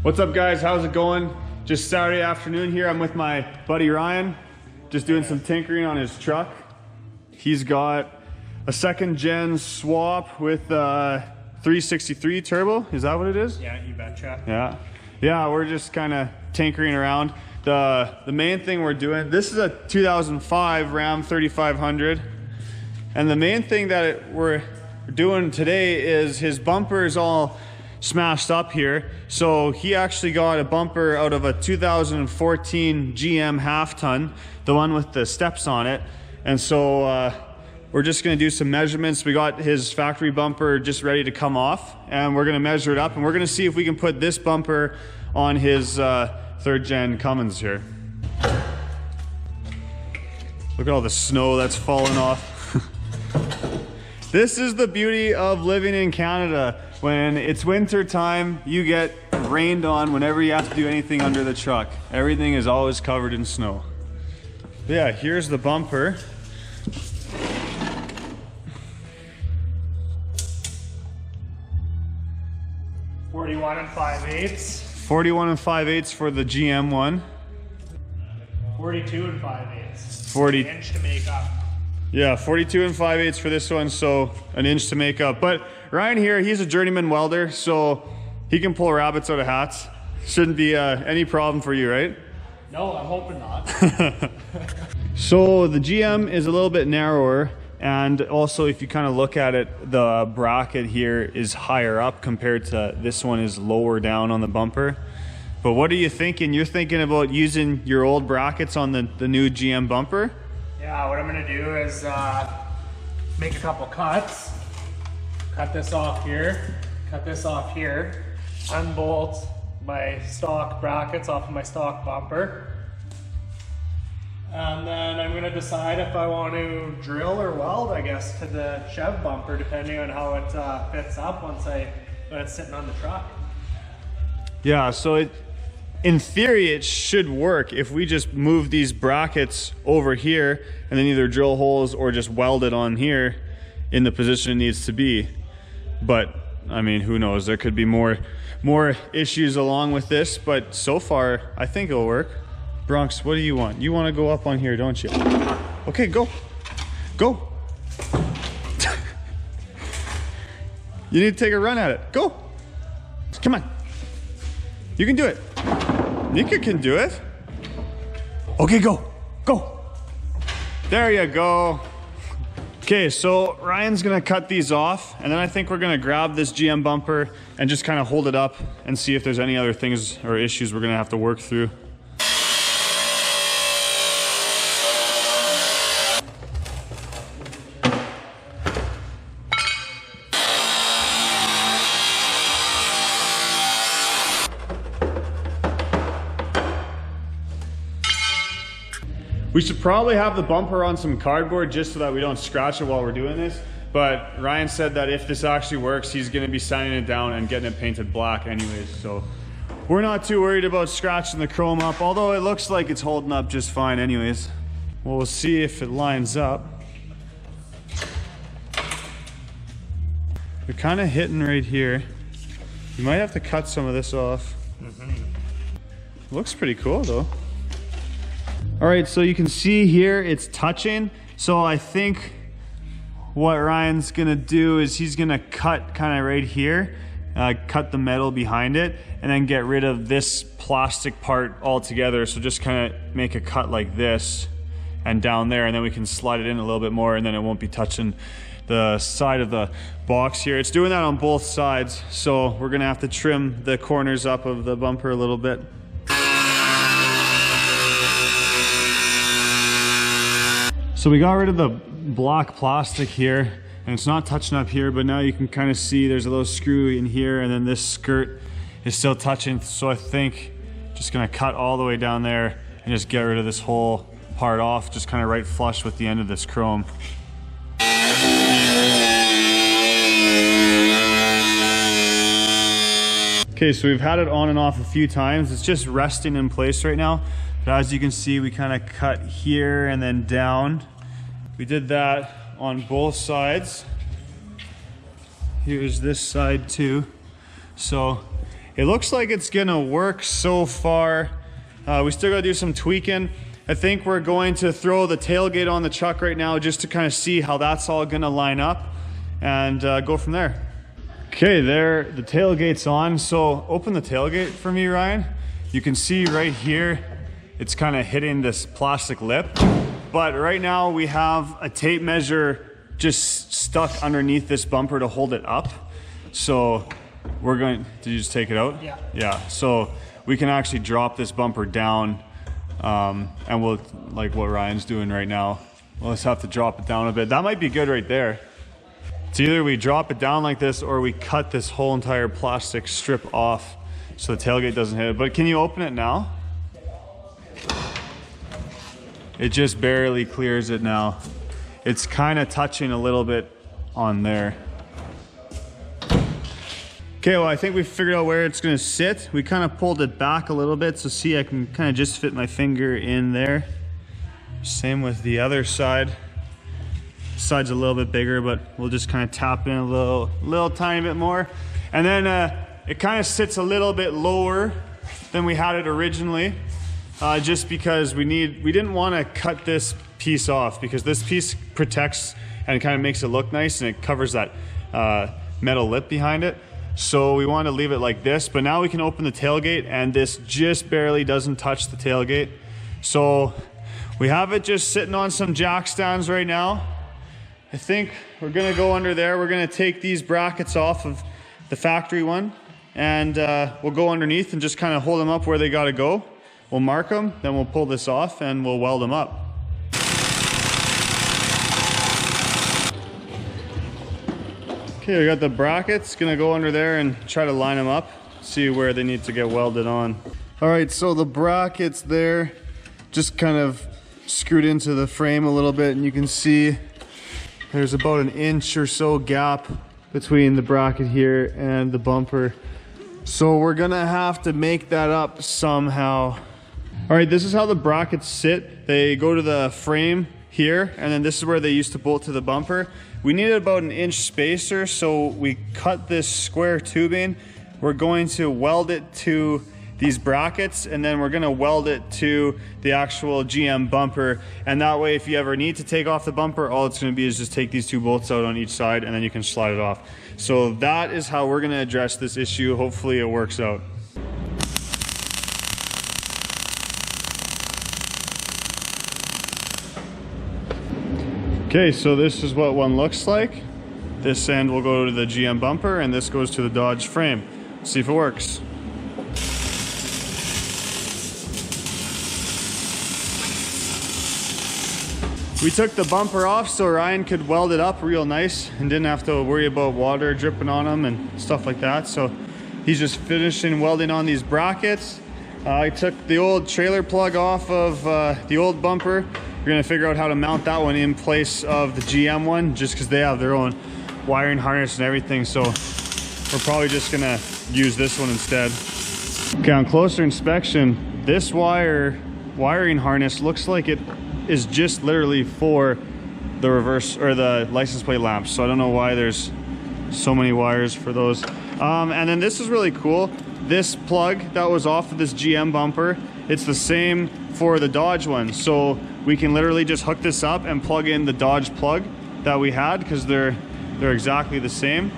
What's up guys, how's it going? Just Saturday afternoon here, I'm with my buddy Ryan, just doing some tinkering on his truck. He's got a second gen swap with 363 turbo, is that what it is? Yeah, you betcha. Yeah, we're just kind of tinkering around. The main thing we're doing, this is a 2005 Ram 3500, and the main thing that we're doing today is his bumper is all smashed up here. So he actually got a bumper out of a 2014 GM half ton, the one with the steps on it. And so we're just gonna do some measurements. We got his factory bumper just ready to come off, and we're gonna measure it up, and we're gonna see if we can put this bumper on his third gen Cummins here. Look at all the snow that's fallen off. This is the beauty of living in Canada. When it's winter time, you get rained on whenever you have to do anything under the truck. Everything is always covered in snow. Yeah, here's the bumper. $41 5/8. 41 5/8 for the GM one. 42 5/8. 40. An inch to make up. Yeah, 42 5/8 for this one, so an inch to make up. But Ryan here, he's a journeyman welder, so he can pull rabbits out of hats. Shouldn't be any problem for you, right? No, I'm hoping not. So the GM is a little bit narrower, and also if you kind of look at it, the bracket here is higher up compared to this one is lower down on the bumper. But what are you thinking? You're thinking about using your old brackets on the new GM bumper? Yeah, what I'm gonna do is make a couple cuts. Cut this off here, cut this off here, unbolt my stock brackets off of my stock bumper. And then I'm gonna decide if I want to drill or weld, I guess, to the Chev bumper, depending on how it fits up when it's sitting on the truck. Yeah, so in theory, it should work if we just move these brackets over here and then either drill holes or just weld it on here in the position it needs to be. But I mean, who knows? There could be more issues along with this, but so far, I think it'll work. Bronx, what do you want? You want to go up on here, don't you? Okay, go. Go. You need to take a run at it. Go. Come on. You can do it. Nika can do it. Okay, go. Go. There you go. Okay, so Ryan's gonna cut these off, and then I think we're gonna grab this GM bumper and just kind of hold it up and see if there's any other things or issues we're gonna have to work through. We should probably have the bumper on some cardboard just so that we don't scratch it while we're doing this. But Ryan said that if this actually works, he's gonna be sanding it down and getting it painted black anyways. So we're not too worried about scratching the chrome up, although it looks like it's holding up just fine anyways. Well, we'll see if it lines up. You're kind of hitting right here. You might have to cut some of this off. Looks pretty cool though. All right, so you can see here it's touching. So I think what Ryan's gonna do is he's gonna cut kind of right here, cut the metal behind it, and then get rid of this plastic part altogether. So just kind of make a cut like this and down there, and then we can slide it in a little bit more, and then it won't be touching the side of the box here. It's doing that on both sides, so we're gonna have to trim the corners up of the bumper a little bit. So we got rid of the black plastic here, and it's not touching up here, but now you can kind of see there's a little screw in here, and then this skirt is still touching. So I think just gonna cut all the way down there and just get rid of this whole part off, just kind of right flush with the end of this chrome. Okay, so we've had it on and off a few times. It's just resting in place right now. But as you can see, we kind of cut here and then down. We did that on both sides. Here's this side too. So It looks like it's gonna work so far. We still gotta do some tweaking. I think we're going to throw the tailgate on the truck right now just to kind of see how that's all gonna line up and go from there. Okay, there, the tailgate's on. So open the tailgate for me, Ryan. You can see right here, it's kind of hitting this plastic lip. But right now we have a tape measure just stuck underneath this bumper to hold it up. So we're going, did you just take it out? Yeah. Yeah, so we can actually drop this bumper down and we'll, like what Ryan's doing right now, we'll just have to drop it down a bit. That might be good right there. It's either we drop it down like this or we cut this whole entire plastic strip off so the tailgate doesn't hit it. But can you open it now? It just barely clears it now. It's kind of touching a little bit on there. Okay, well, I think we figured out where it's gonna sit. We kind of pulled it back a little bit, so see, I can kind of just fit my finger in there. Same with the other side. This side's a little bit bigger, but we'll just kind of tap in a little tiny bit more. And then it kind of sits a little bit lower than we had it originally, just because we didn't want to cut this piece off, because this piece protects and kind of makes it look nice, and it covers that metal lip behind it. So we want to leave it like this, but now we can open the tailgate and this just barely doesn't touch the tailgate. So we have it just sitting on some jack stands right now. I think we're gonna go under there. We're gonna take these brackets off of the factory one, and we'll go underneath and just kind of hold them up where they gotta go. We'll mark them, then we'll pull this off and we'll weld them up. Okay, we got the brackets, gonna go under there and try to line them up, see where they need to get welded on. All right, so the brackets there just kind of screwed into the frame a little bit, and you can see there's about an inch or so gap between the bracket here and the bumper. So we're gonna have to make that up somehow. All right, this is how the brackets sit. They go to the frame here, and then this is where they used to bolt to the bumper. We needed about an inch spacer, so we cut this square tubing. We're going to weld it to these brackets, and then we're gonna weld it to the actual GM bumper. And that way, if you ever need to take off the bumper, all it's gonna be is just take these two bolts out on each side, and then you can slide it off. So that is how we're gonna address this issue. Hopefully it works out. Okay, so this is what one looks like. This end will go to the GM bumper, and this goes to the Dodge frame. Let's see if it works. We took the bumper off so Ryan could weld it up real nice and didn't have to worry about water dripping on him and stuff like that. So he's just finishing welding on these brackets. I took the old trailer plug off of the old bumper. We're gonna figure out how to mount that one in place of the GM one, just because they have their own wiring harness and everything. So we're probably just gonna use this one instead. Okay, on closer inspection, this wiring harness looks like it is just literally for the reverse or the license plate lamps. So I don't know why there's so many wires for those. And then this is really cool. This plug that was off of this GM bumper, it's the same for the Dodge one. So we can literally just hook this up and plug in the Dodge plug that we had, because they're exactly the same.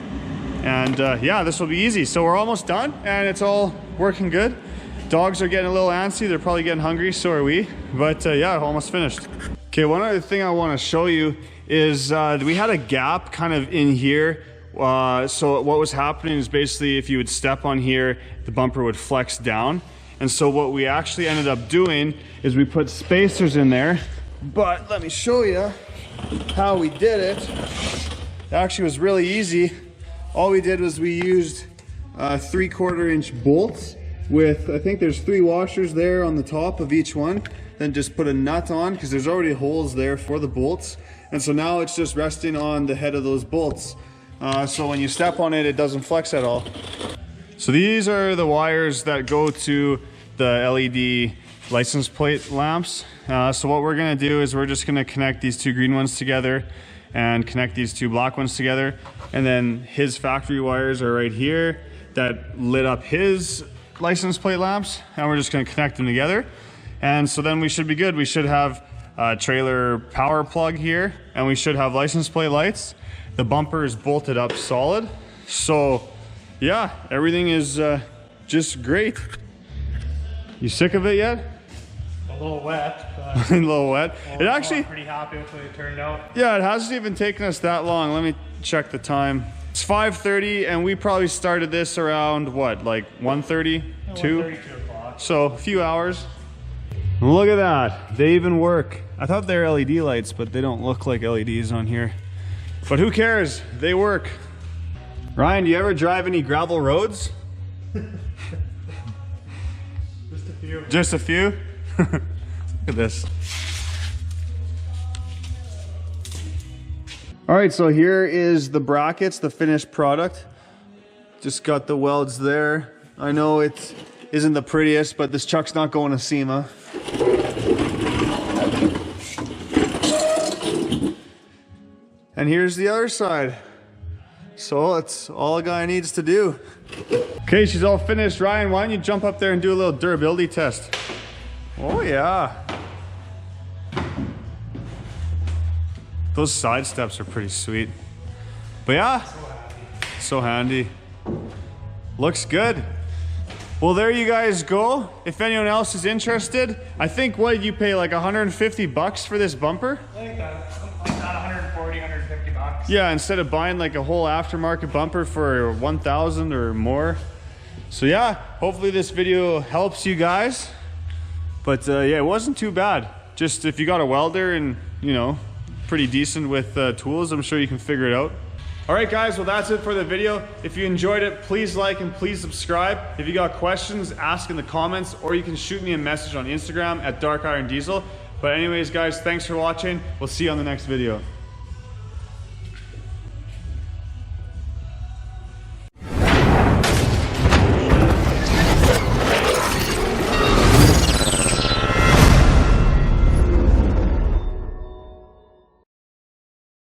And yeah, this will be easy. So we're almost done and it's all working good. Dogs are getting a little antsy. They're probably getting hungry, so are we. But yeah, almost finished. Okay, one other thing I want to show you is we had a gap kind of in here. So what was happening is basically if you would step on here, the bumper would flex down. And so what we actually ended up doing is we put spacers in there. But let me show you how we did it. It actually was really easy. All we did was we used 3/4 inch bolts with, I think there's 3 washers there on the top of each one. Then just put a nut on, because there's already holes there for the bolts. And so now it's just resting on the head of those bolts. So when you step on it, it doesn't flex at all. So these are the wires that go to the LED license plate lamps. So what we're gonna do is we're just gonna connect these 2 green ones together and connect these 2 black ones together. And then his factory wires are right here. that lit up his license plate lamps, and we're just gonna connect them together. And so then we should be good. We should have a trailer power plug here, and we should have license plate lights. The bumper is bolted up solid. So yeah, everything is just great. You sick of it yet? A little wet, but A little wet. It actually, I'm pretty happy with the way it turned out. yeah, it hasn't even taken us that long. Let me check the time. It's 5:30, and we probably started this around what, like 1:30, 2? 1:32 o'clock. So a few hours. Look at that, they even work. I thought they were LED lights, but they don't look like LEDs on here. But who cares, they work. Ryan, do you ever drive any gravel roads? Just a few. Just a few? Look at this. All right, so here is the brackets, the finished product. Just got the welds there. I know it isn't the prettiest, but this truck's not going to SEMA. And here's the other side. So that's all a guy needs to do. Okay, she's all finished. Ryan, why don't you jump up there and do a little durability test? Oh yeah. Those side steps are pretty sweet. But yeah, so handy. Looks good. Well, there you guys go. If anyone else is interested, I think, what did you pay, like 150 bucks for this bumper? I think that's like that, 140, 150 bucks. Yeah, instead of buying like a whole aftermarket bumper for 1,000 or more. So yeah, hopefully this video helps you guys. But yeah, it wasn't too bad. Just if you got a welder and, you know, pretty decent with tools, I'm sure you can figure it out. All right, guys, well, that's it for the video. If you enjoyed it, please like and please subscribe. If you got questions, ask in the comments, or you can shoot me a message on Instagram at Dark Iron Diesel. But anyways, guys, thanks for watching. We'll see you on the next video.